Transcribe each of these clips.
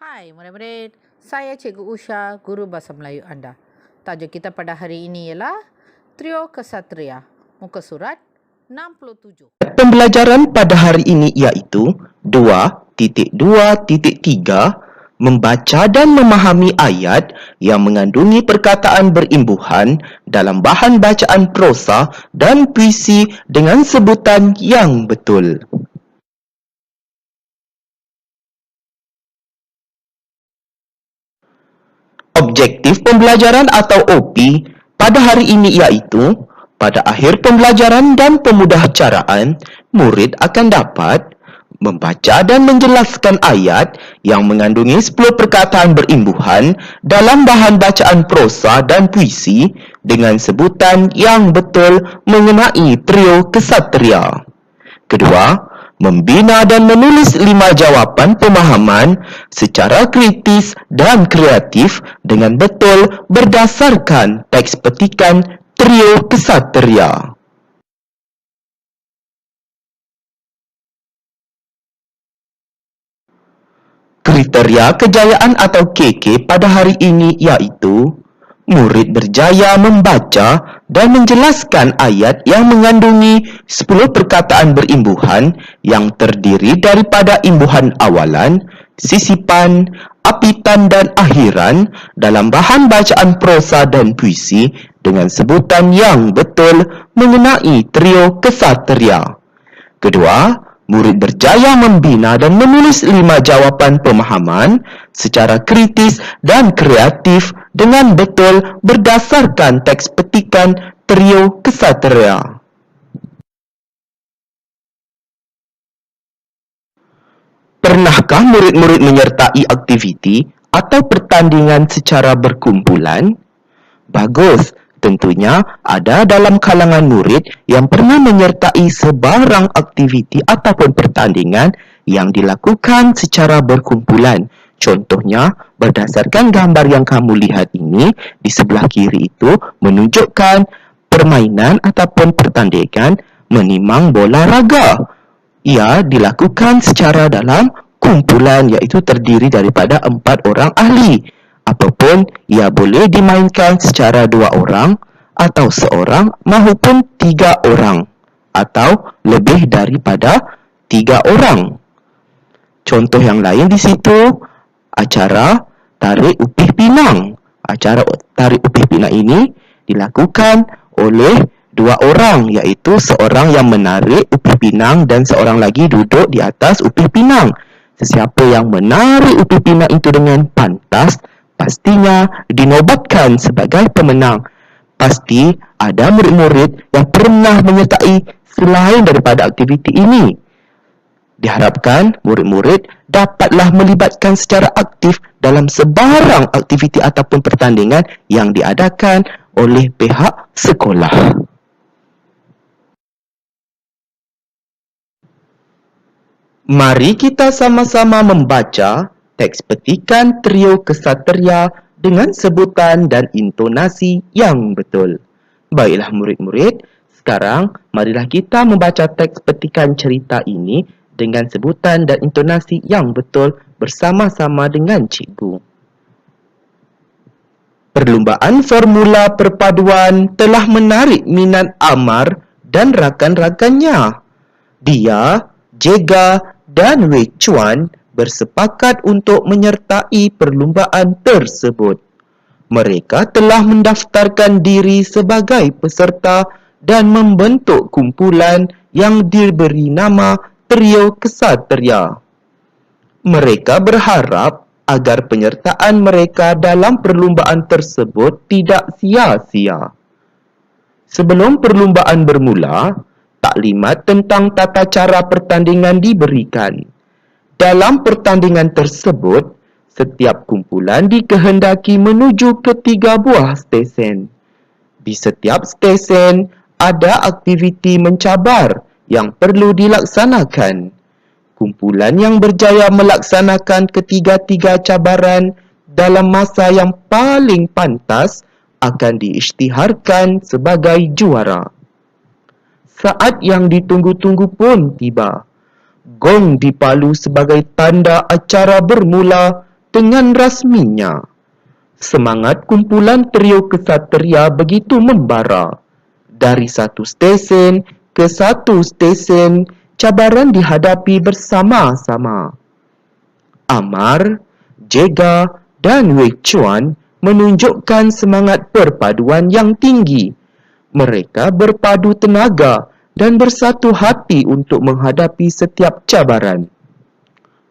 Hai murid-murid, saya Cikgu Usha, Guru Bahasa Melayu anda. Tajuk kita pada hari ini ialah Trio Kesatria, muka surat 67. Pembelajaran pada hari ini iaitu 2.2.3 membaca dan memahami ayat yang mengandungi perkataan berimbuhan dalam bahan bacaan prosa dan puisi dengan sebutan yang betul. Objektif pembelajaran atau OP pada hari ini iaitu pada akhir pembelajaran dan pemudahcaraan, murid akan dapat membaca dan menjelaskan ayat yang mengandungi 10 perkataan berimbuhan dalam bahan bacaan prosa dan puisi dengan sebutan yang betul mengenai trio kesatria. Kedua, membina dan menulis 5 jawapan pemahaman secara kritis dan kreatif dengan betul berdasarkan teks petikan trio kesatria. Kriteria kejayaan atau KK pada hari ini iaitu murid berjaya membaca dan menjelaskan ayat yang mengandungi 10 perkataan berimbuhan yang terdiri daripada imbuhan awalan, sisipan, apitan dan akhiran dalam bahan bacaan prosa dan puisi dengan sebutan yang betul mengenai trio kesatria. Kedua, murid berjaya membina dan menulis 5 jawapan pemahaman secara kritis dan kreatif dengan betul berdasarkan teks petikan trio kesatria. Pernahkah murid-murid menyertai aktiviti atau pertandingan secara berkumpulan? Bagus! Tentunya ada dalam kalangan murid yang pernah menyertai sebarang aktiviti ataupun pertandingan yang dilakukan secara berkumpulan. Contohnya, berdasarkan gambar yang kamu lihat ini, di sebelah kiri itu menunjukkan permainan ataupun pertandingan menimang bola raga. Ia dilakukan secara dalam kumpulan iaitu terdiri daripada 4 orang ahli. Apapun, ia boleh dimainkan secara 2 orang atau seorang maupun 3 orang atau lebih daripada 3 orang. Contoh yang lain di situ, acara tarik upih pinang. Acara tarik upih pinang ini dilakukan oleh 2 orang iaitu seorang yang menarik upih pinang dan seorang lagi duduk di atas upih pinang. Sesiapa yang menarik upih pinang itu dengan pantas, pastinya dinobatkan sebagai pemenang. Pasti ada murid-murid yang pernah menyertai selain daripada aktiviti ini. Diharapkan murid-murid dapatlah melibatkan secara aktif dalam sebarang aktiviti ataupun pertandingan yang diadakan oleh pihak sekolah. Mari kita sama-sama membaca teks petikan trio kesatria dengan sebutan dan intonasi yang betul. Baiklah murid-murid, sekarang marilah kita membaca teks petikan cerita ini dengan sebutan dan intonasi yang betul bersama-sama dengan cikgu. Perlumbaan formula perpaduan telah menarik minat Amar dan rakan-rakannya. Dia, Jega dan Wei Chuan bersepakat untuk menyertai perlumbaan tersebut. Mereka telah mendaftarkan diri sebagai peserta dan membentuk kumpulan yang diberi nama Trio Kesatria. Mereka berharap agar penyertaan mereka dalam perlumbaan tersebut tidak sia-sia. Sebelum perlumbaan bermula, taklimat tentang tata cara pertandingan diberikan. Dalam pertandingan tersebut, setiap kumpulan dikehendaki menuju ke 3 buah stesen. Di setiap stesen, ada aktiviti mencabar yang perlu dilaksanakan. Kumpulan yang berjaya melaksanakan ketiga-tiga cabaran dalam masa yang paling pantas akan diisytiharkan sebagai juara. Saat yang ditunggu-tunggu pun tiba. Gong dipalu sebagai tanda acara bermula dengan rasminya. Semangat kumpulan trio kesatria begitu membara. Dari satu stesen ke satu stesen, cabaran dihadapi bersama-sama. Amar, Jega dan Wei Chuan menunjukkan semangat perpaduan yang tinggi. Mereka berpadu tenaga dan bersatu hati untuk menghadapi setiap cabaran.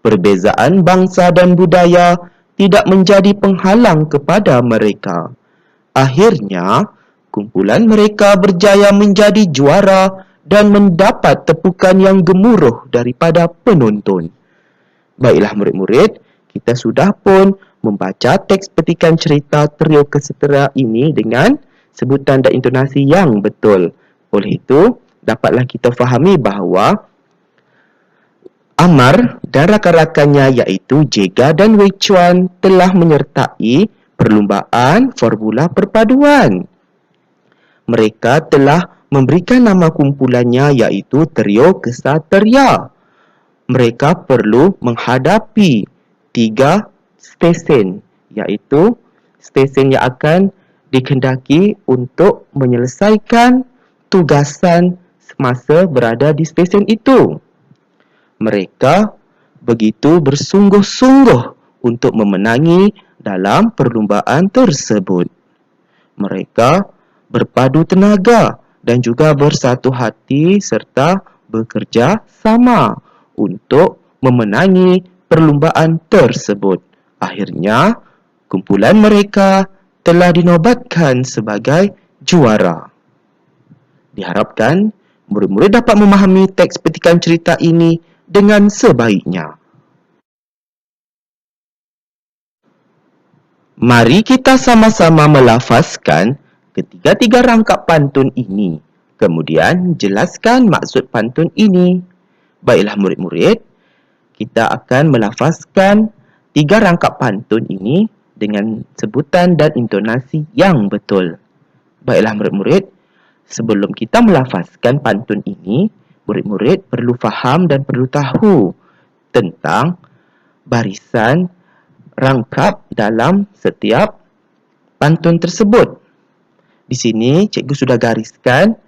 Perbezaan bangsa dan budaya tidak menjadi penghalang kepada mereka. Akhirnya, kumpulan mereka berjaya menjadi juara dan mendapat tepukan yang gemuruh daripada penonton. Baiklah murid-murid, kita sudah pun membaca teks petikan cerita trio kesatria ini dengan sebutan dan intonasi yang betul. Oleh itu, dapatlah kita fahami bahawa Amar dan rakan-rakannya iaitu Jega dan Wei Chuan telah menyertai perlumbaan formula perpaduan. Mereka telah memberikan nama kumpulannya iaitu Trio Kesatria. Mereka perlu menghadapi 3 stesen, iaitu stesen yang akan dikehendaki untuk menyelesaikan tugasan semasa berada di stesen itu. Mereka begitu bersungguh-sungguh untuk memenangi dalam perlumbaan tersebut. Mereka berpadu tenaga dan juga bersatu hati serta bekerja sama untuk memenangi perlumbaan tersebut. Akhirnya, kumpulan mereka telah dinobatkan sebagai juara. Diharapkan murid-murid dapat memahami teks petikan cerita ini dengan sebaiknya. Mari kita sama-sama melafazkan ketiga-tiga rangkap pantun ini. Kemudian jelaskan maksud pantun ini. Baiklah murid-murid, kita akan melafazkan 3 rangkap pantun ini dengan sebutan dan intonasi yang betul. Baiklah murid-murid, sebelum kita melafazkan pantun ini, murid-murid perlu faham dan perlu tahu tentang barisan rangkap dalam setiap pantun tersebut. Di sini cikgu sudah gariskan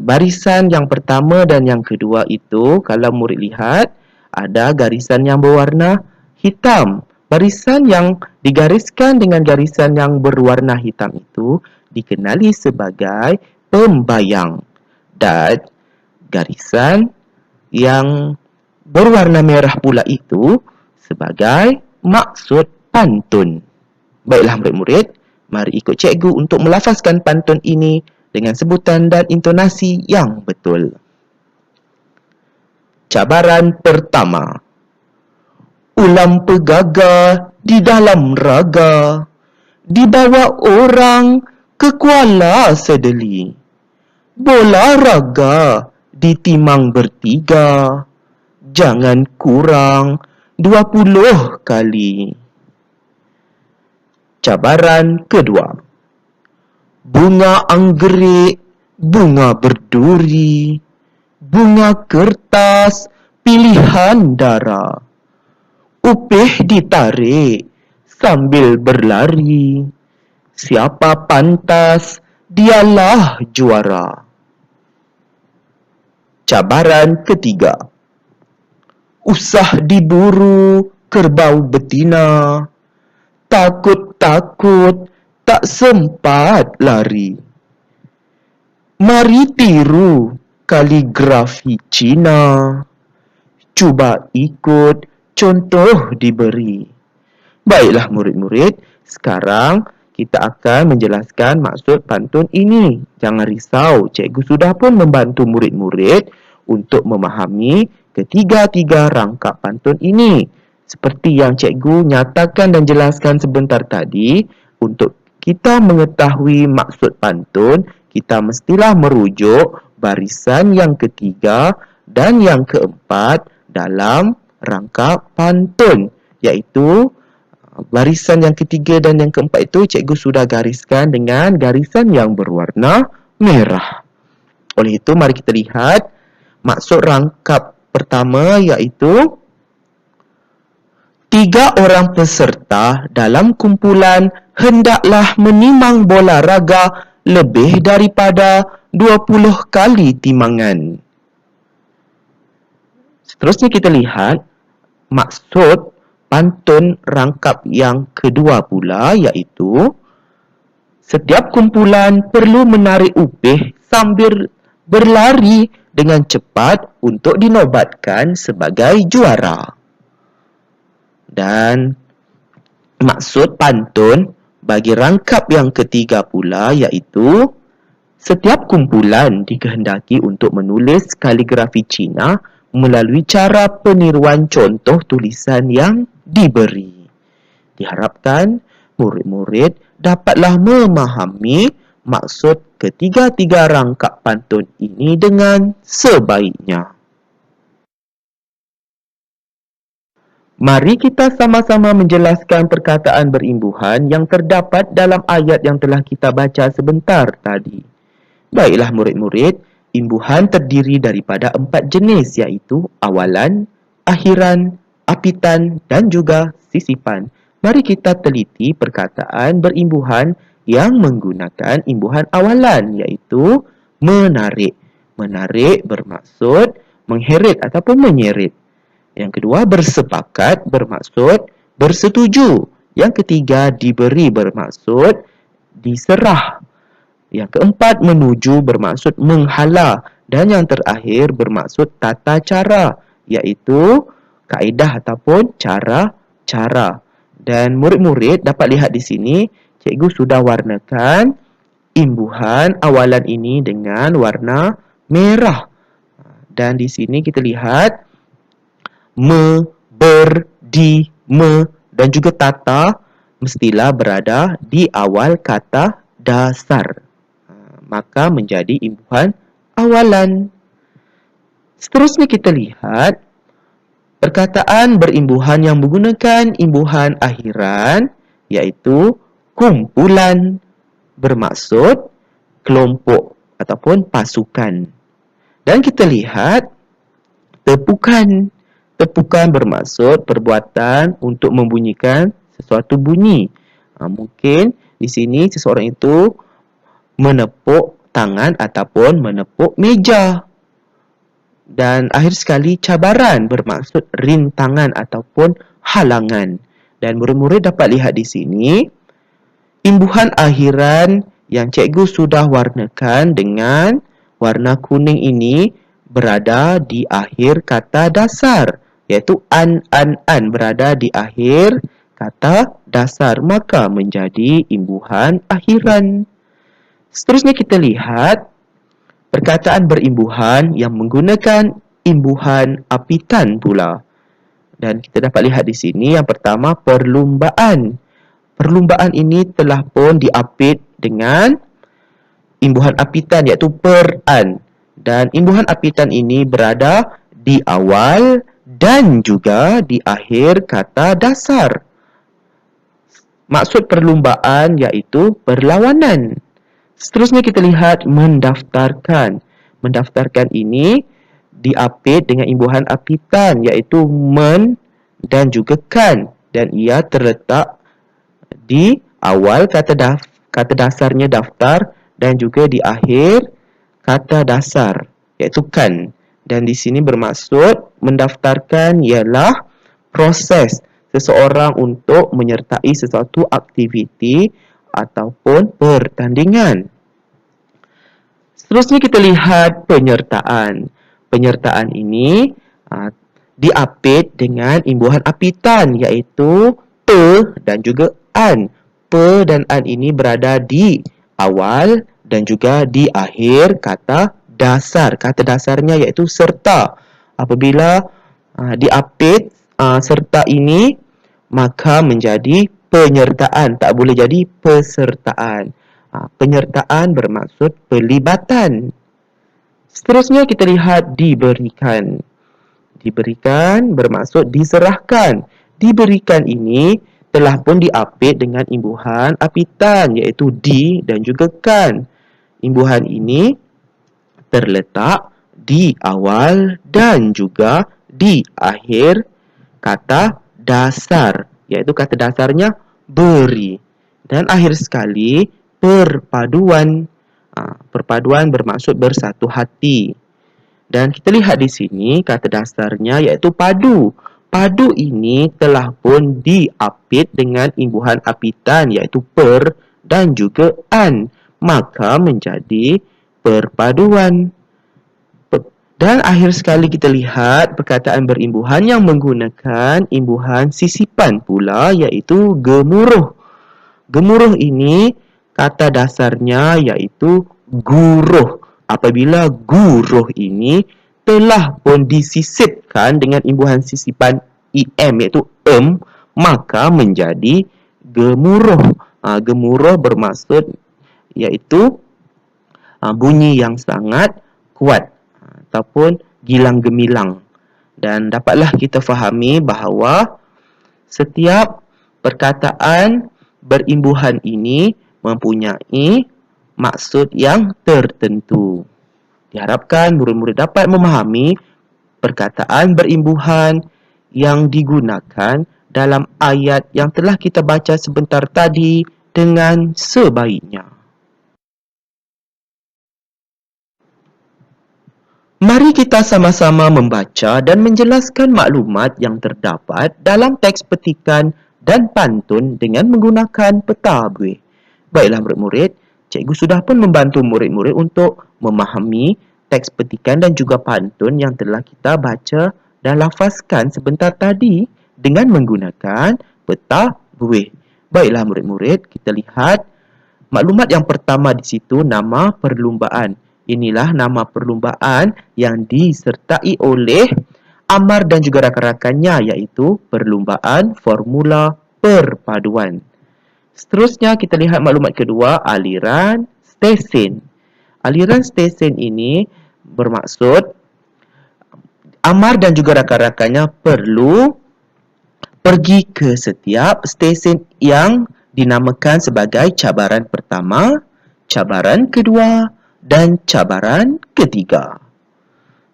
barisan yang pertama dan yang kedua itu, kalau murid lihat, ada garisan yang berwarna hitam. Barisan yang digariskan dengan garisan yang berwarna hitam itu dikenali sebagai pembayang. Dan garisan yang berwarna merah pula itu sebagai maksud pantun. Baiklah murid-murid, mari ikut cikgu untuk melafazkan pantun ini dengan sebutan dan intonasi yang betul. Cabaran pertama. Ulam pegaga di dalam raga, dibawa orang ke Kuala Sedeli. Bola raga ditimang bertiga, jangan kurang 20 kali. Cabaran kedua. Bunga anggerik, bunga berduri, bunga kertas, pilihan dara. Upih ditarik sambil berlari. Siapa pantas, dialah juara. Cabaran ketiga. Usah diburu kerbau betina, takut-takut tak sempat lari. Mari tiru kaligrafi Cina, cuba ikut contoh diberi. Baiklah murid-murid, sekarang kita akan menjelaskan maksud pantun ini. Jangan risau, cikgu sudah pun membantu murid-murid untuk memahami ketiga-tiga rangkap pantun ini. Seperti yang cikgu nyatakan dan jelaskan sebentar tadi, untuk kita mengetahui maksud pantun, kita mestilah merujuk barisan yang ketiga dan yang keempat dalam rangkap pantun, iaitu barisan yang ketiga dan yang keempat itu cikgu sudah gariskan dengan garisan yang berwarna merah. Oleh itu, mari kita lihat maksud rangkap pertama, iaitu Tiga orang peserta dalam kumpulan hendaklah menimang bola raga lebih daripada 20 kali timangan. Seterusnya kita lihat maksud pantun rangkap yang kedua pula, iaitu setiap kumpulan perlu menarik upih sambil berlari dengan cepat untuk dinobatkan sebagai juara. Dan maksud pantun bagi rangkap yang ketiga pula, iaitu setiap kumpulan dikehendaki untuk menulis kaligrafi Cina melalui cara peniruan contoh tulisan yang diberi. Diharapkan murid-murid dapatlah memahami maksud ketiga-tiga rangkap pantun ini dengan sebaiknya. Mari kita sama-sama menjelaskan perkataan berimbuhan yang terdapat dalam ayat yang telah kita baca sebentar tadi. Baiklah murid-murid, imbuhan terdiri daripada 4 jenis, iaitu awalan, akhiran, apitan dan juga sisipan. Mari kita teliti perkataan berimbuhan yang menggunakan imbuhan awalan, iaitu menarik. Menarik bermaksud mengheret ataupun menyeret. Yang kedua, bersepakat bermaksud bersetuju. Yang ketiga, diberi bermaksud diserah. Yang keempat, menuju bermaksud menghala. Dan yang terakhir bermaksud tata cara, iaitu kaedah ataupun cara-cara. Dan murid-murid dapat lihat di sini, cikgu sudah warnakan imbuhan awalan ini dengan warna merah. Dan di sini kita lihat me, ber, di, me dan juga tata mestilah berada di awal kata dasar. Maka menjadi imbuhan awalan. Seterusnya kita lihat perkataan berimbuhan yang menggunakan imbuhan akhiran, iaitu kumpulan bermaksud kelompok ataupun pasukan. Dan kita lihat tepukan. Tepukan bermaksud perbuatan untuk membunyikan sesuatu bunyi. Mungkin di sini seseorang itu menepuk tangan ataupun menepuk meja. Dan akhir sekali, cabaran bermaksud rintangan ataupun halangan. Dan murid-murid dapat lihat di sini, imbuhan akhiran yang cikgu sudah warnakan dengan warna kuning ini berada di akhir kata dasar, iaitu an berada di akhir kata dasar, maka menjadi imbuhan akhiran. Seterusnya kita lihat perkataan berimbuhan yang menggunakan imbuhan apitan pula. Dan kita dapat lihat di sini yang pertama, perlumbaan. Perlumbaan ini telah pun diapit dengan imbuhan apitan, iaitu per-an. Dan imbuhan apitan ini berada di awal dan juga di akhir kata dasar. Maksud perlumbaan iaitu perlawanan. Seterusnya kita lihat mendaftarkan. Mendaftarkan ini diapit dengan imbuhan apitan, iaitu men dan juga kan. Dan ia terletak di awal kata dasarnya daftar dan juga di akhir kata dasar, iaitu kan. Dan di sini bermaksud mendaftarkan ialah proses seseorang untuk menyertai sesuatu aktiviti ataupun pertandingan. Seterusnya kita lihat penyertaan. Penyertaan ini diapit dengan imbuhan apitan, iaitu pe dan juga an. Pe dan an ini berada di awal dan juga di akhir kata dasar. Kata dasarnya iaitu serta. Apabila diapit serta ini, maka menjadi penyertaan, tak boleh jadi pesertaan. Penyertaan bermaksud pelibatan. Seterusnya kita lihat diberikan. Diberikan bermaksud diserahkan. Diberikan ini telah pun diapit dengan imbuhan apitan, iaitu di dan juga kan. Imbuhan ini terletak di awal dan juga di akhir kata dasar, iaitu kata dasarnya beri. Dan akhir sekali, perpaduan. Perpaduan bermaksud bersatu hati. Dan kita lihat di sini kata dasarnya iaitu padu. Padu ini telah pun diapit dengan imbuhan apitan iaitu per dan juga an. Maka menjadi perpaduan. Dan akhir sekali kita lihat perkataan berimbuhan yang menggunakan imbuhan sisipan pula iaitu gemuruh. Gemuruh ini kata dasarnya iaitu guruh. Apabila guruh ini telah pun disisipkan dengan imbuhan sisipan em iaitu maka menjadi gemuruh. Gemuruh bermaksud iaitu bunyi yang sangat kuat ataupun gilang gemilang. Dan dapatlah kita fahami bahawa setiap perkataan berimbuhan ini mempunyai maksud yang tertentu. Diharapkan murid-murid dapat memahami perkataan berimbuhan yang digunakan dalam ayat yang telah kita baca sebentar tadi dengan sebaiknya. Mari kita sama-sama membaca dan menjelaskan maklumat yang terdapat dalam teks petikan dan pantun dengan menggunakan peta buih. Baiklah murid-murid, cikgu sudah pun membantu murid-murid untuk memahami teks petikan dan juga pantun yang telah kita baca dan lafazkan sebentar tadi dengan menggunakan peta buih. Baiklah murid-murid, kita lihat maklumat yang pertama di situ nama perlumbaan. Inilah nama perlumbaan yang disertai oleh Amar dan juga rakan-rakannya iaitu perlumbaan formula perpaduan. Seterusnya kita lihat maklumat kedua, aliran stesen. Aliran stesen ini bermaksud Amar dan juga rakan-rakannya perlu pergi ke setiap stesen yang dinamakan sebagai cabaran pertama, cabaran kedua dan cabaran ketiga.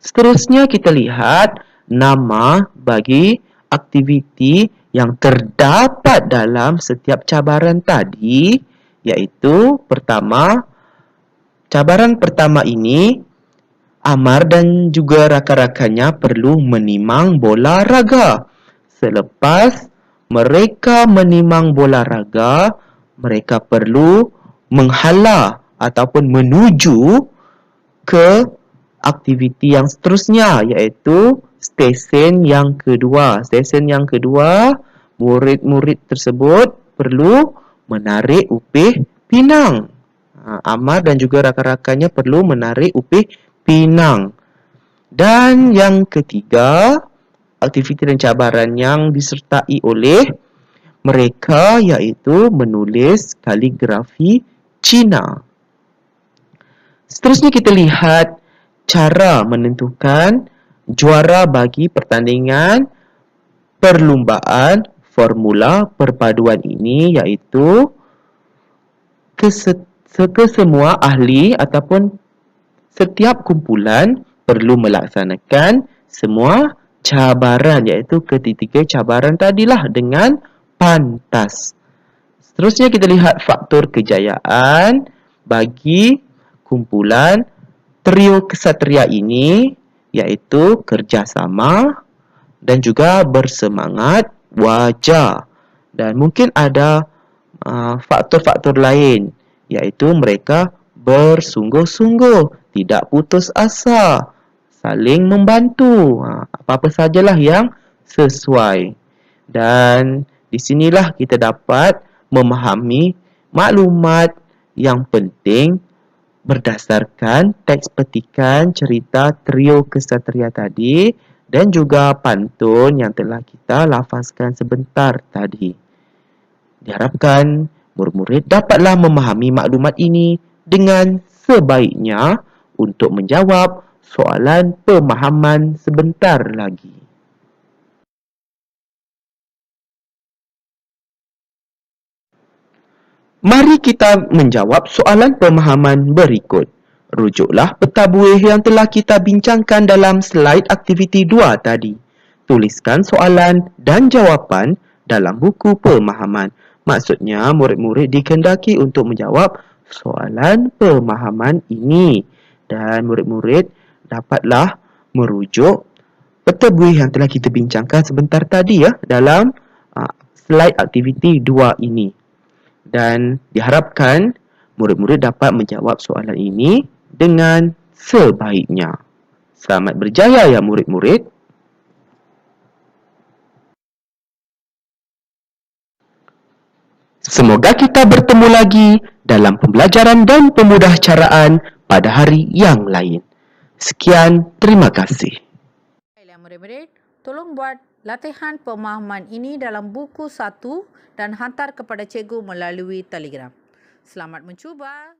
Seterusnya kita lihat nama bagi aktiviti yang terdapat dalam setiap cabaran tadi, iaitu pertama, cabaran pertama ini Amar dan juga rakan-rakannya perlu menimang bola raga. Selepas mereka menimang bola raga, mereka perlu menghala ataupun menuju ke aktiviti yang seterusnya iaitu stesen yang kedua. Stesen yang kedua, murid-murid tersebut perlu menarik upih pinang. Amar dan juga rakan-rakannya perlu menarik upih pinang. Dan yang ketiga, aktiviti dan cabaran yang disertai oleh mereka iaitu menulis kaligrafi Cina. Seterusnya kita lihat cara menentukan juara bagi pertandingan perlumbaan formula perpaduan ini iaitu kesemua ahli ataupun setiap kumpulan perlu melaksanakan semua cabaran iaitu ketiga cabaran tadilah dengan pantas. Seterusnya kita lihat faktor kejayaan bagi kumpulan trio kesatria ini iaitu kerjasama dan juga bersemangat wajar. Dan mungkin ada faktor-faktor lain iaitu mereka bersungguh-sungguh, tidak putus asa, saling membantu, apa-apa sajalah yang sesuai. Dan di sinilah kita dapat memahami maklumat yang penting berdasarkan teks petikan cerita trio kesatria tadi dan juga pantun yang telah kita lafazkan sebentar tadi. Diharapkan murid-murid dapatlah memahami maklumat ini dengan sebaiknya untuk menjawab soalan pemahaman sebentar lagi. Mari kita menjawab soalan pemahaman berikut. Rujuklah peta buih yang telah kita bincangkan dalam slide aktiviti 2 tadi. tuliskan soalan dan jawapan dalam buku pemahaman. Maksudnya, murid-murid dikehendaki untuk menjawab soalan pemahaman ini. Dan murid-murid dapatlah merujuk peta buih yang telah kita bincangkan sebentar tadi dalam slide aktiviti 2 ini. Dan diharapkan murid-murid dapat menjawab soalan ini dengan sebaiknya. Selamat berjaya ya murid-murid. Semoga kita bertemu lagi dalam pembelajaran dan pemudahcaraan pada hari yang lain. Sekian, terima kasih. Baiklah murid-murid, tolong buat latihan pemahaman ini dalam buku 1 dan hantar kepada cikgu melalui Telegram. Selamat mencuba.